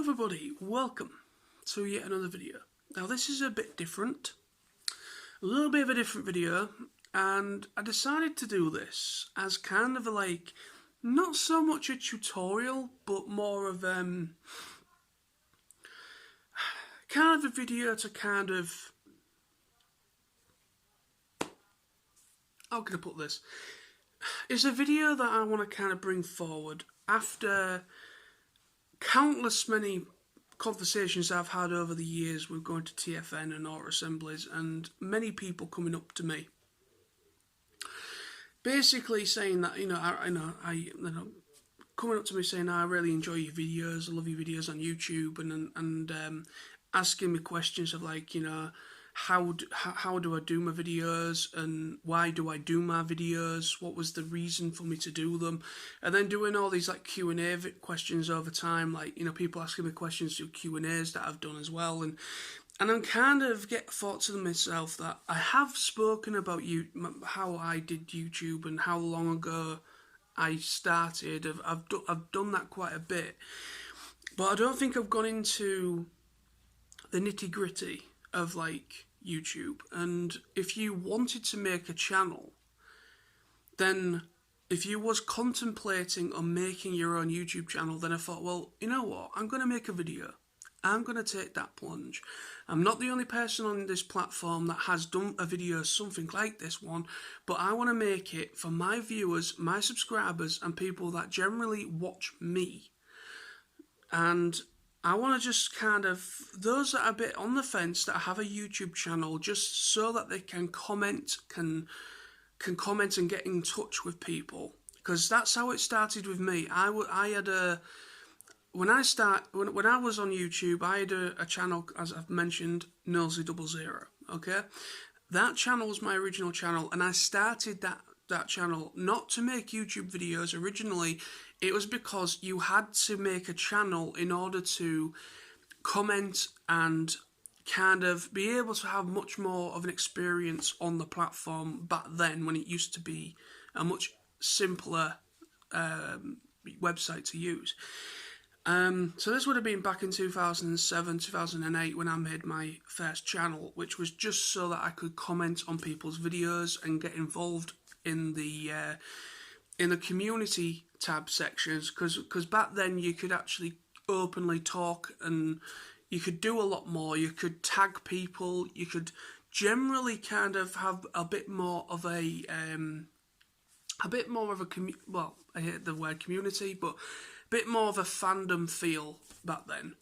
Hello everybody, welcome to yet another video. Now this is a bit different, a little bit of a different video, and I decided to do this as kind of not so much a tutorial, but more of kind of a video to how can I put this? It's a video that I want to kind of bring forward after countless many conversations I've had over the years with going to TFN and auto assemblies, and many people coming up to me, basically saying that coming up to me saying I really enjoy your videos, I love your videos on YouTube, and asking me questions of how do I do my videos, and why do I do my videos, what was the reason for me to do them, and then doing all these Q&A questions over time, people asking me questions through Q&As that I've done as well, and I'm kind of thought to myself that I have spoken about how I did YouTube and how long ago I started. I've done that quite a bit, but I don't think I've gone into the nitty-gritty of YouTube. And if you wanted to make a channel, then if you was contemplating on making your own YouTube channel, then I thought, well, you know what, I'm going to make a video. I'm going to take that plunge. I'm not the only person on this platform that has done a video something like this one, but I want to make it for my viewers, my subscribers, and people that generally watch me. And I want to just those that are a bit on the fence that have a YouTube channel, just so that they can comment, can comment and get in touch with people. Because that's how it started with me. When I was on YouTube, I had a channel, as I've mentioned, Nilsy00, okay? That channel was my original channel, and I started that channel not to make YouTube videos originally. It was because you had to make a channel in order to comment and kind of be able to have much more of an experience on the platform back then, when it used to be a much simpler website to use. So this would have been back in 2007, 2008 when I made my first channel, which was just so that I could comment on people's videos and get involved in the community tab sections, because back then you could actually openly talk and you could do a lot more. You could tag people. You could generally kind of have a bit more of a well, I hate the word community, but a bit more of a fandom feel back then.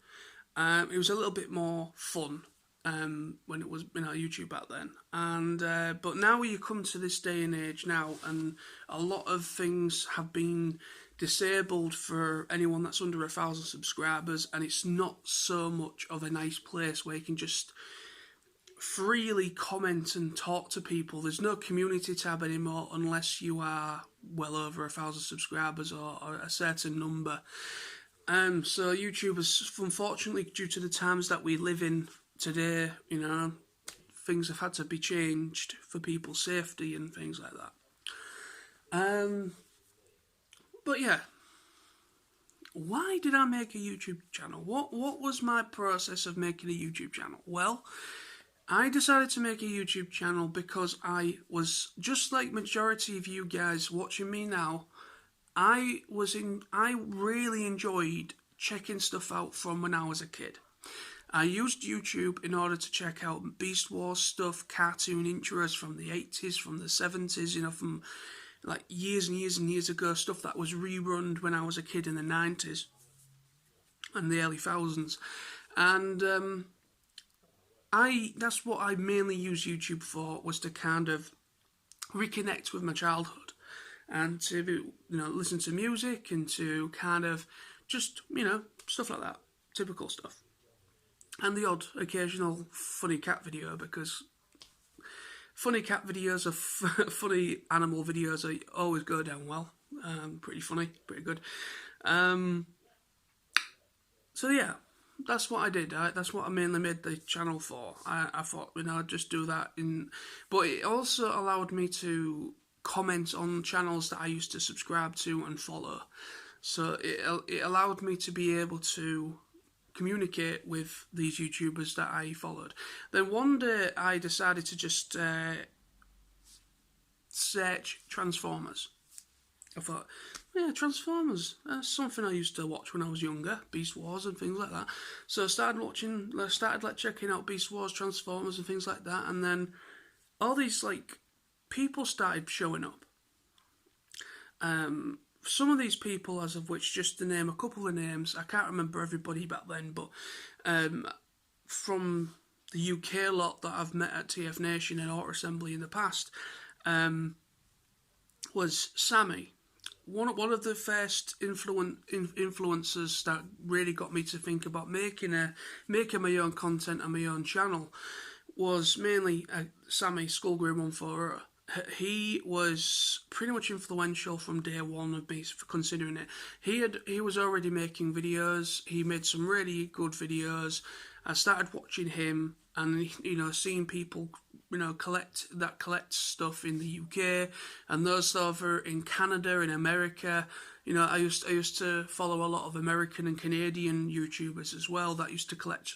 It was a little bit more fun when it was YouTube back then, and but now you come to this day and age now, and a lot of things have been disabled for anyone that's under 1,000 subscribers, and it's not so much of a nice place where you can just freely comment and talk to people. There's no community tab anymore unless you are well over 1,000 subscribers or a certain number. So YouTube is, unfortunately, due to the times that we live in today, things have had to be changed for people's safety and things like that. But yeah, why did I make a YouTube channel? What was my process of making a YouTube channel? Well, I decided to make a YouTube channel because I was, just like majority of you guys watching me now, I really enjoyed checking stuff out from when I was a kid. I used YouTube in order to check out Beast Wars stuff, cartoon intros from the 80s, from the 70s, from years and years and years ago, stuff that was rerun when I was a kid in the 90s and the early thousands. And that's what I mainly used YouTube for, was to kind of reconnect with my childhood and to listen to music and to kind of just stuff like that, typical stuff, and the odd occasional funny cat video, because funny cat videos or funny animal videos always go down well. Pretty funny, pretty good. So yeah, that's what I did. That's what I mainly made the channel for. I thought, I'd just do that. But it also allowed me to comment on channels that I used to subscribe to and follow. So it allowed me to be able to communicate with these YouTubers that I followed. Then one day I decided to just search Transformers. I thought, yeah, Transformers, that's something I used to watch when I was younger, Beast Wars and things like that. So I started checking out Beast Wars, Transformers and things like that, and then all these people started showing up. Some of these people, as of which, just to name a couple of names, I can't remember everybody back then, but from the UK lot that I've met at TF Nation and Auto Assembly in the past, was Sammy. One of the first influencers that really got me to think about making my own content and my own channel was mainly Sammy Skullgrim140. He was pretty much influential from day one of me considering it. He was already making videos. He made some really good videos. I started watching him and seeing people collect stuff in the UK and those over in Canada, in America. I used to follow a lot of American and Canadian YouTubers as well that used to collect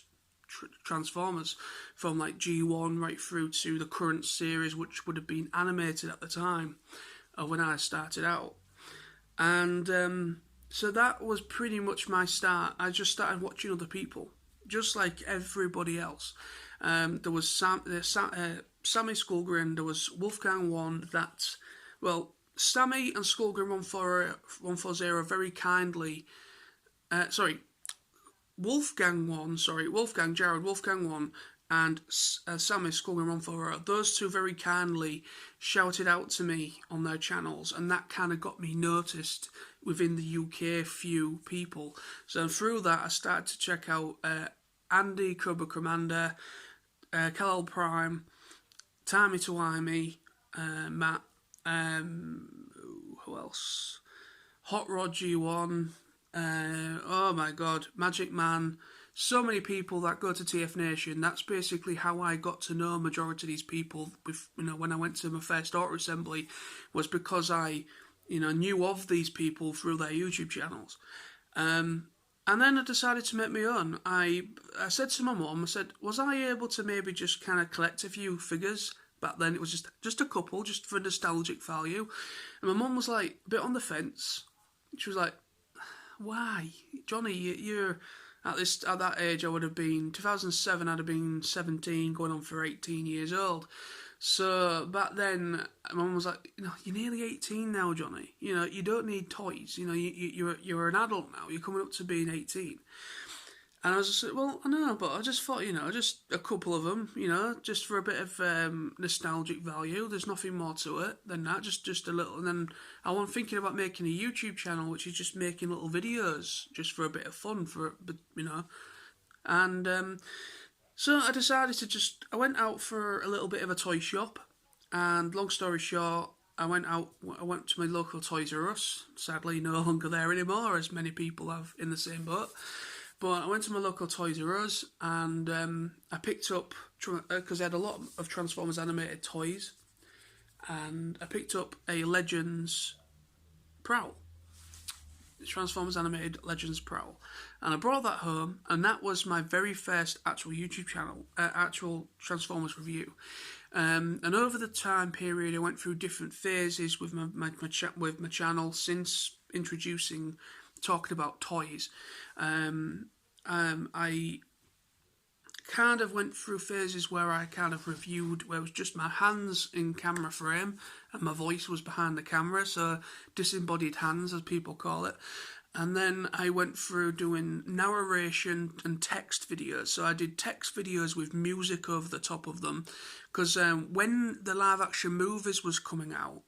Transformers from G1 right through to the current series, which would have been animated at the time of when I started out. And so that was pretty much my start. I just started watching other people, just like everybody else. There was Sammy Skullgrim, there was Wolfgang 1, Sammy and Skullgrim140 very kindly, Wolfgang Jared, Wolfgang 1, and Sammy Skullgrim140, those two very kindly shouted out to me on their channels, and that kind of got me noticed within the UK few people. So through that, I started to check out Andy Cobra Commander, Kal-El Prime, Timey Tawimey, Matt, who else? Hot Rod G1, oh my god, Magic Man, so many people that go to TF Nation. That's basically how I got to know a majority of these people. When I went to my first auto assembly, was because I, knew of these people through their YouTube channels. And then I decided to make my own. I said to my mum, I said, was I able to maybe just kind of collect a few figures? Back then it was just a couple, just for nostalgic value. And my mum was a bit on the fence. She was like, why? Johnny, you're at that age, I would have been, 2007, I'd have been 17, going on for 18 years old. So back then, my mum was like, you're nearly 18 now, Johnny. You don't need toys. You're an adult now. You're coming up to being 18. And I was just like, well, I know, but I just thought, just a couple of them, just for a bit of nostalgic value. There's nothing more to it than that, just a little. And then I was thinking about making a YouTube channel, which is just making little videos, just for a bit of fun, And so I decided I went out for a little bit of a toy shop, and long story short, I went to my local Toys R Us, sadly no longer there anymore, as many people have in the same boat. But I went to my local Toys R Us and I picked up, because I had a lot of Transformers animated toys, and I picked up a Legends Prowl. Transformers animated Legends Prowl. And I brought that home, and that was my very first actual YouTube channel, actual Transformers review. And over the time period, I went through different phases with my channel since talking about toys. I kind of went through phases where I kind of reviewed, where it was just my hands in camera frame and my voice was behind the camera, so disembodied hands, as people call it. And then I went through doing narration and text videos. So I did text videos with music over the top of them, because when the live action movies was coming out,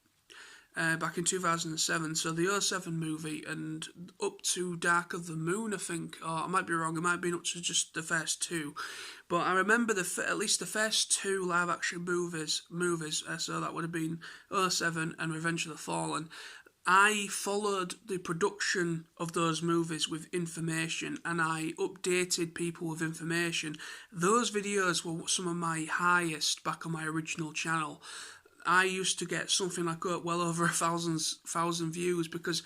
back in 2007, so the 2007 movie and up to Dark of the Moon, I think, or I might be wrong, it might have been up to just the first two, but I remember at least the first two live action movies, so that would have been 2007 and Revenge of the Fallen. I followed the production of those movies with information, and I updated people with information. Those videos were some of my highest back on my original channel. I used to get something like well over 1,000 views, because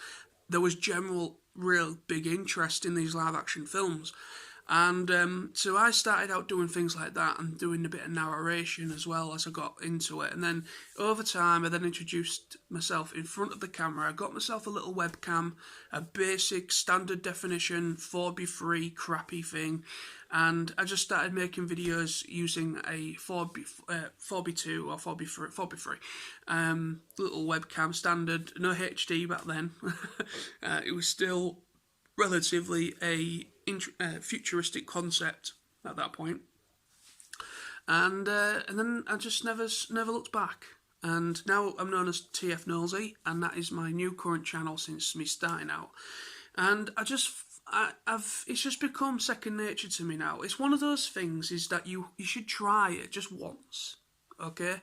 there was general real big interest in these live action films. And so I started out doing things like that and doing a bit of narration as well as I got into it. And then over time, I then introduced myself in front of the camera. I got myself a little webcam, a basic standard definition 4:3 crappy thing. And I just started making videos using a 4:2 or 4:3 little webcam standard, no HD back then. It was still relatively a futuristic concept at that point, and then I just never looked back. And now I'm known as TF Nosey, and that is my new current channel since me starting out. And it's just become second nature to me now. It's one of those things is that you should try it just once, okay?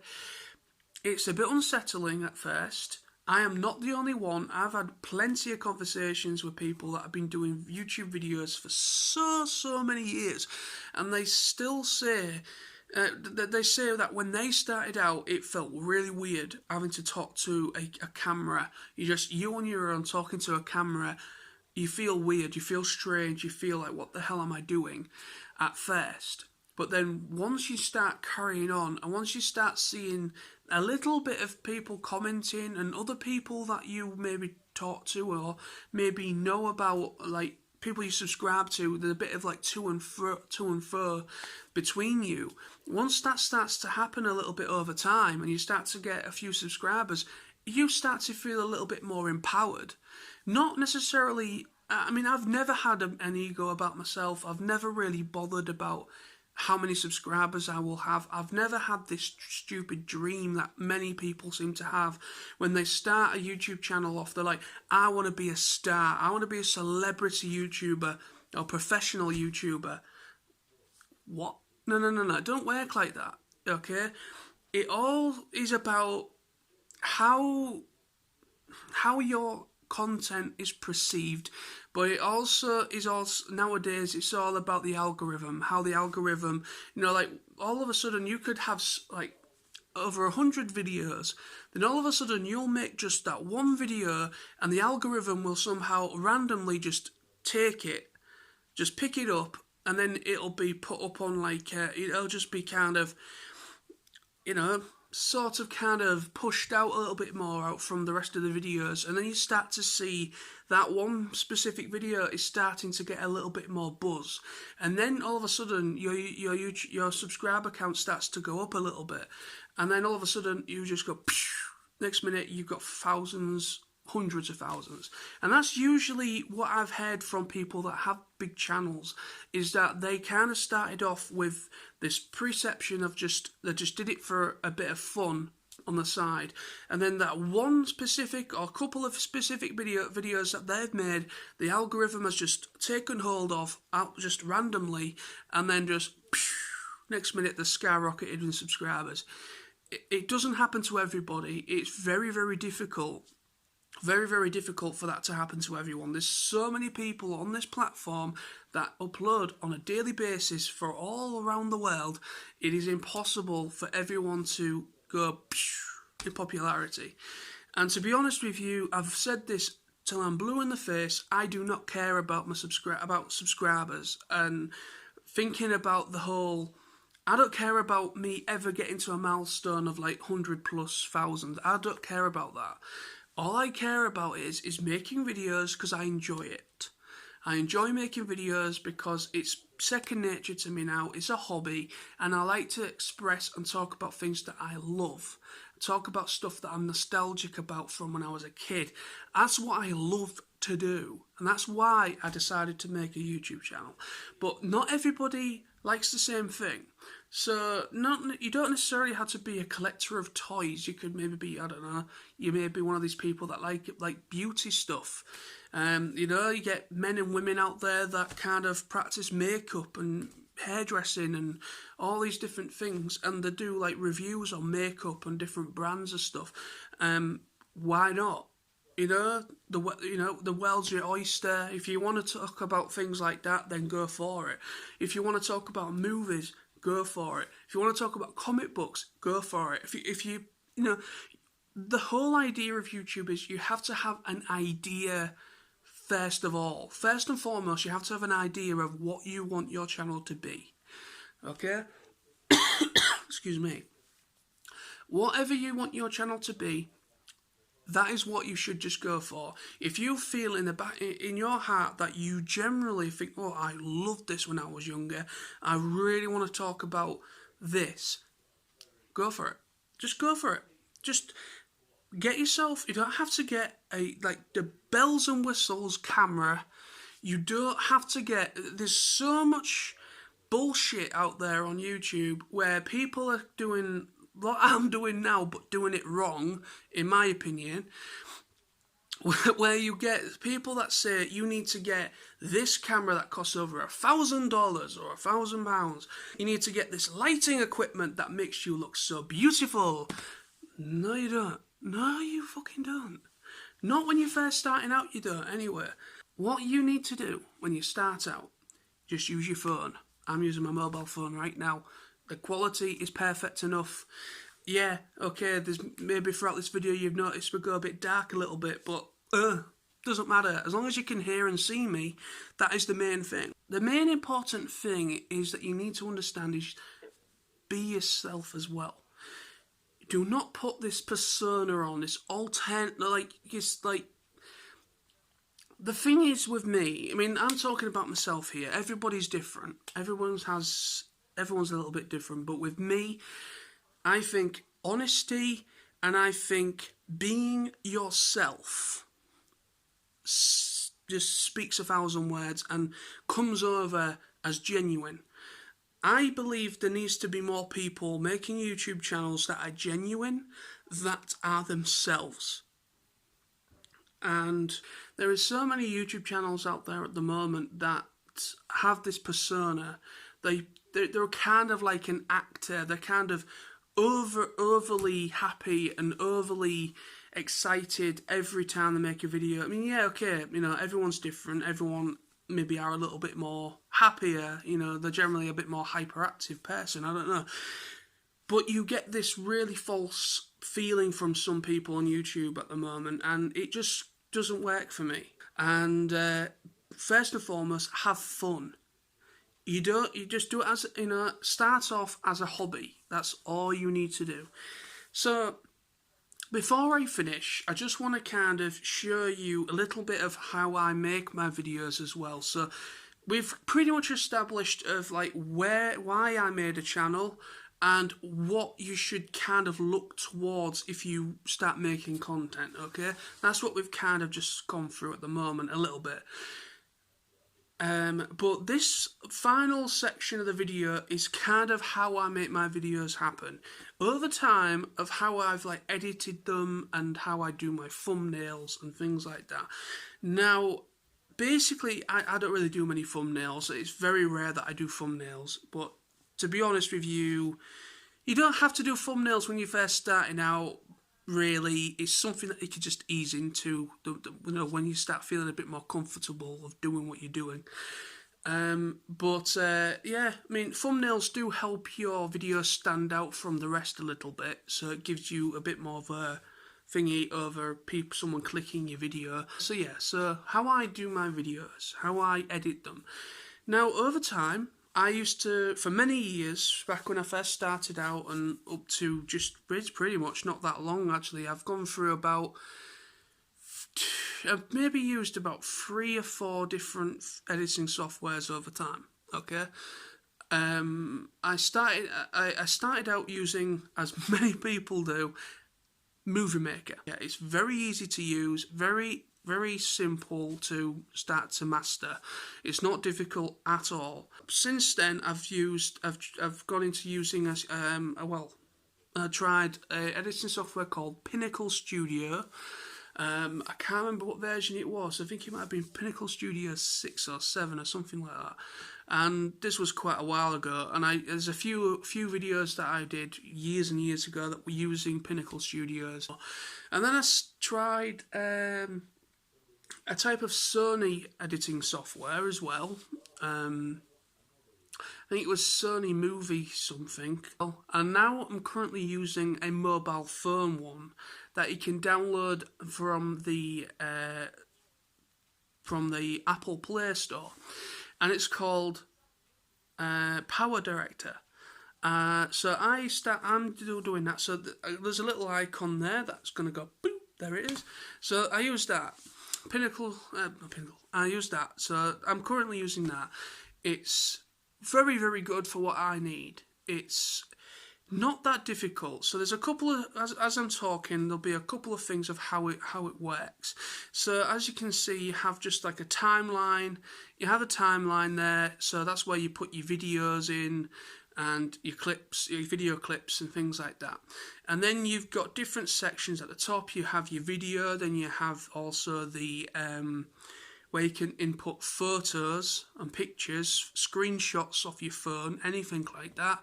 It's a bit unsettling at first. I am not the only one. I've had plenty of conversations with people that have been doing YouTube videos for so many years, and they still say that when they started out, it felt really weird having to talk to a camera. You on your own talking to a camera. You feel weird. You feel strange. You feel like, what the hell am I doing at first? But then once you start carrying on, and once you start seeing a little bit of people commenting and other people that you maybe talk to or maybe know about, like people you subscribe to, there's a bit of like to and fro between you. Once that starts to happen a little bit over time and you start to get a few subscribers, you start to feel a little bit more empowered. Not necessarily, I mean, I've never had an ego about myself. I've never really bothered about how many subscribers I will have. I've never had this stupid dream that many people seem to have when they start a YouTube channel off. They're like, I want to be a star. I want to be a celebrity YouTuber or professional YouTuber. What? No. It don't work like that, okay? It all is about how your content is perceived, but it also nowadays it's all about the algorithm. How the algorithm, like all of a sudden you could have like over 100 videos, then all of a sudden you'll make just that one video, and the algorithm will somehow randomly just take it, just pick it up, and then it'll be put up on like it'll just be kind of, sort of kind of pushed out a little bit more out from the rest of the videos, and then you start to see that one specific video is starting to get a little bit more buzz, and then all of a sudden your subscriber count starts to go up a little bit, and then all of a sudden you just go next minute you've got thousands, hundreds of thousands. And that's usually what I've heard from people that have big channels, is that they kind of started off with this perception of they just did it for a bit of fun on the side, and then that one specific or couple of specific videos that they've made, the algorithm has just taken hold of out just randomly, and then just next minute they're skyrocketed in subscribers. It doesn't happen to everybody. It's very, very difficult. Very, very difficult for that to happen to everyone. There's so many people on this platform that upload on a daily basis for all around the world. It is impossible for everyone to go in popularity. And to be honest with you, I've said this till I'm blue in the face. I do not care about my subscribers, and thinking about the whole, I don't care about me ever getting to a milestone of like 100,000+. I don't care about that. All I care about is making videos because I enjoy it. I enjoy making videos because it's second nature to me now. It's a hobby, and I like to express and talk about things that I love. Talk about stuff that I'm nostalgic about from when I was a kid. That's what I love to do, and that's why I decided to make a YouTube channel. But not everybody likes the same thing. So you don't necessarily have to be a collector of toys. You could maybe be, I don't know, you may be one of these people that like beauty stuff. You get men and women out there that kind of practice makeup and hairdressing and all these different things, and they do like reviews on makeup and different brands of stuff. Why not? The world's your oyster. If you want to talk about things like that, then go for it. If you want to talk about movies, go for it. If you want to talk about comic books, go for it. If you the whole idea of YouTube is you have to have an idea first of all. First and foremost, you have to have an idea of what you want your channel to be. Okay? Excuse me. Whatever you want your channel to be, that is what you should just go for. If you feel in the back, in your heart, that you generally think, oh, I loved this when I was younger, I really want to talk about this, go for it. Just go for it. Just get yourself, you don't have to get the bells and whistles camera. You don't have to get, there's so much bullshit out there on YouTube where people are doing what I'm doing now, but doing it wrong, in my opinion, where you get people that say you need to get this camera that costs over $1,000 or £1,000. You need to get this lighting equipment that makes you look so beautiful. No, you don't. No, you fucking don't. Not when you're first starting out, you don't, anyway. What you need to do when you start out, just use your phone. I'm using my mobile phone right now. The quality is perfect enough. Yeah, okay, there's maybe throughout this video you've noticed we go a bit dark a little bit, but doesn't matter. As long as you can hear and see me, that is the main thing. The main important thing is that you need to understand is be yourself as well. Do not put this persona on, this alternate, the thing is with me, I mean, I'm talking about myself here. Everybody's different. Everyone's a little bit different. But with me, I think honesty and I think being yourself just speaks 1,000 words and comes over as genuine. I believe there needs to be more people making YouTube channels that are genuine, that are themselves. And there are so many YouTube channels out there at the moment that have this persona. They're kind of like an actor. They're kind of overly happy and overly excited every time they make a video. I mean, yeah, okay, everyone's different. Everyone maybe are a little bit more happier. They're generally a bit more hyperactive person. I don't know. But you get this really false feeling from some people on YouTube at the moment, and it just doesn't work for me. And first and foremost, have fun. You just do it as, start off as a hobby. That's all you need to do. So, before I finish, I just want to kind of show you a little bit of how I make my videos as well. So, we've pretty much established of why I made a channel and what you should kind of look towards if you start making content, okay? That's what we've kind of just gone through at the moment, a little bit. But this final section of the video is kind of how I make my videos happen. Over time of how I've edited them and how I do my thumbnails and things like that. Now, basically, I don't really do many thumbnails. It's very rare that I do thumbnails, but to be honest with you, you don't have to do thumbnails when you're first starting out, really. It's something that you can just ease into, when you start feeling a bit more comfortable of doing what you're doing. Yeah, I mean, thumbnails do help your videos stand out from the rest a little bit, so it gives you a bit more of a thingy over someone clicking your video. So yeah, so how I do my videos, how I edit them. Now, over time, I used to, for many years, back when I first started out and up to just pretty much not that long actually, I've gone through I've maybe used about 3 or 4 different editing softwares over time, okay? I started out using, as many people do, Movie Maker. Yeah, it's very easy to use, very simple to start to master. It's not difficult at all. Since then, I've gone into using I tried an editing software called Pinnacle Studio. I can't remember what version it was. I think it might have been Pinnacle Studio 6 or 7 or something like that. And this was quite a while ago. And there's a few videos that I did years and years ago that were using Pinnacle Studios. And then I tried a type of Sony editing software as well. I think it was Sony Movie something. And now I'm currently using a mobile phone one that you can download from the from the Apple Play Store, and it's called Power Director. So I'm doing that. So there's a little icon there that's going to go boop. There it is. So I use that. Pinnacle. I use that. So I'm currently using that. It's very, very good for what I need. It's not that difficult. So there's a couple of, as I'm talking, there'll be a couple of things of how it works. So as you can see, you have just like a timeline. You have a timeline there. So that's where you put your videos in and your clips, your video clips and things like that. And then you've got different sections at the top. You have your video, then you have also the where you can input photos and pictures, screenshots off your phone, anything like that.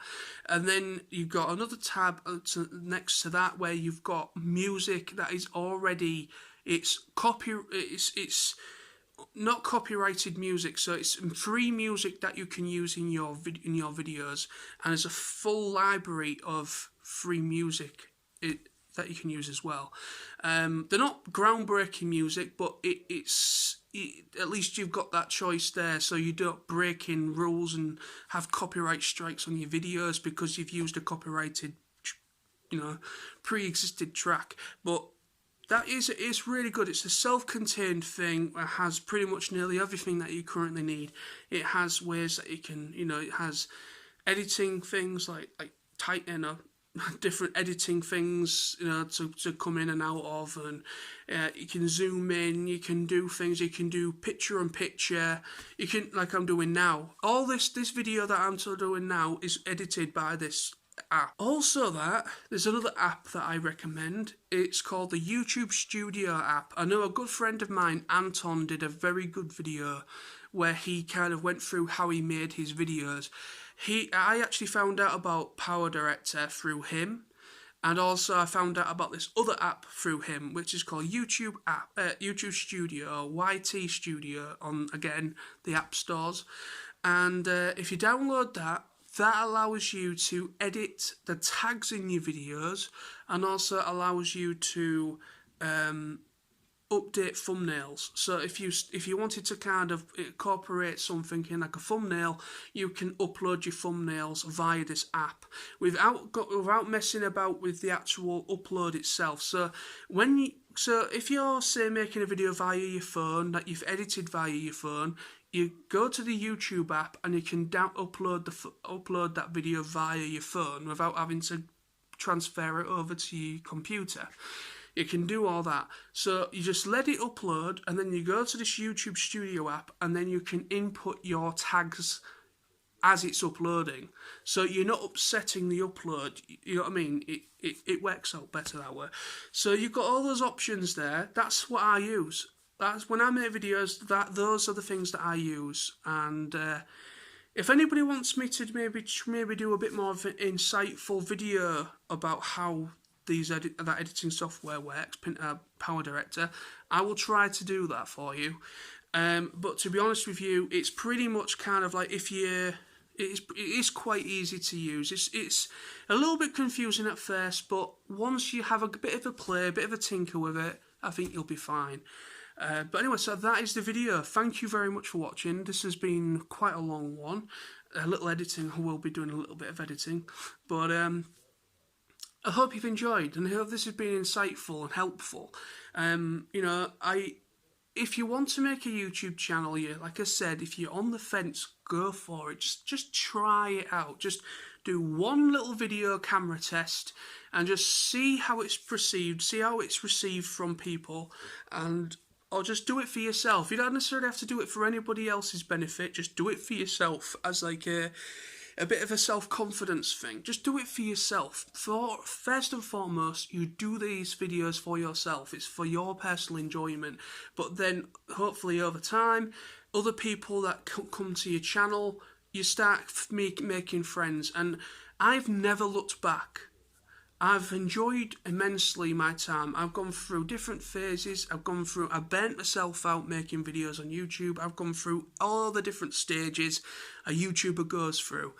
And then you've got another tab next to that where you've got music that is already, it's not copyrighted music, so it's free music that you can use in your videos, and there's a full library of free music that you can use as well. They're not groundbreaking music, but it's at least you've got that choice there, so you don't break in rules and have copyright strikes on your videos because you've used a copyrighted, pre-existed track. But it's really good. It's a self-contained thing that has pretty much nearly everything that you currently need. It has ways that you can, it has editing things like different editing things, to come in and out of, and you can zoom in, you can do things, you can do picture in picture, you can, like I'm doing now. All this video that I'm doing now is edited by this app. Also there's another app that I recommend. It's called the YouTube Studio app. I know a good friend of mine, Anton, did a very good video where he kind of went through how he made his videos. I actually found out about Power Director through him, and also I found out about this other app through him, which is called YouTube Studio, or YT Studio, on, again, the app stores. And if you download that allows you to edit the tags in your videos, and also allows you to update thumbnails. So if you wanted to kind of incorporate something in like a thumbnail, you can upload your thumbnails via this app without messing about with the actual upload itself. So if you're, say, making a video via your phone that you've edited via your phone, you go to the YouTube app and you can upload that video via your phone without having to transfer it over to your computer. You can do all that. So you just let it upload, and then you go to this YouTube Studio app, and then you can input your tags as it's uploading. So you're not upsetting the upload. You know what I mean? It works out better that way. So you've got all those options there. That's what I use. That's when I make videos. Those are the things that I use. And if anybody wants me to maybe do a bit more of an insightful video about how that editing software works, Power Director, I will try to do that for you. But to be honest with you, it's pretty much kind of like it is quite easy to use. It's a little bit confusing at first, but once you have a bit of a play, a bit of a tinker with it, I think you'll be fine. But anyway, so that is the video. Thank you very much for watching. This has been quite a long one. A little editing. I will be doing a little bit of editing, but I hope you've enjoyed, and I hope this has been insightful and helpful. If you want to make a YouTube channel, like I said, if you're on the fence, go for it. Just try it out. Just do one little video camera test and just see how it's perceived, see how it's received from people, or just do it for yourself. You don't necessarily have to do it for anybody else's benefit. Just do it for yourself as like a bit of a self-confidence thing. Just do it for yourself. First and foremost, you do these videos for yourself. It's for your personal enjoyment. But then, hopefully over time, other people that come to your channel, you start making friends. And I've never looked back. I've enjoyed immensely my time. I've gone through different phases. I've burnt myself out making videos on YouTube. I've gone through all the different stages a YouTuber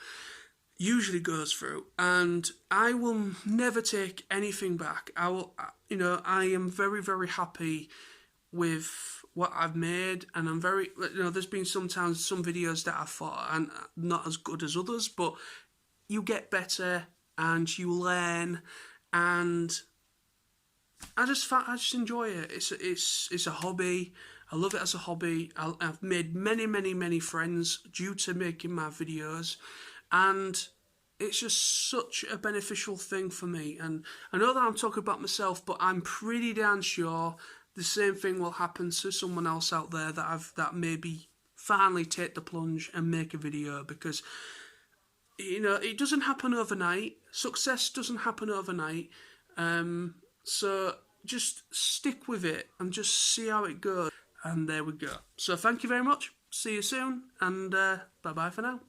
usually goes through, and I will never take anything back. I am very, very happy with what I've made, and I'm very, you know, there's been sometimes some videos that I thought are not as good as others, but you get better and you learn, and I just enjoy it. It's a hobby. I love it as a hobby. I've made many friends due to making my videos, and it's just such a beneficial thing for me. And I know that I'm talking about myself, but I'm pretty damn sure the same thing will happen to someone else out there that maybe finally take the plunge and make a video, because you know it doesn't happen overnight. Success doesn't happen overnight. So just stick with it and just see how it goes. And there we go. So thank you very much. See you soon, and bye bye for now.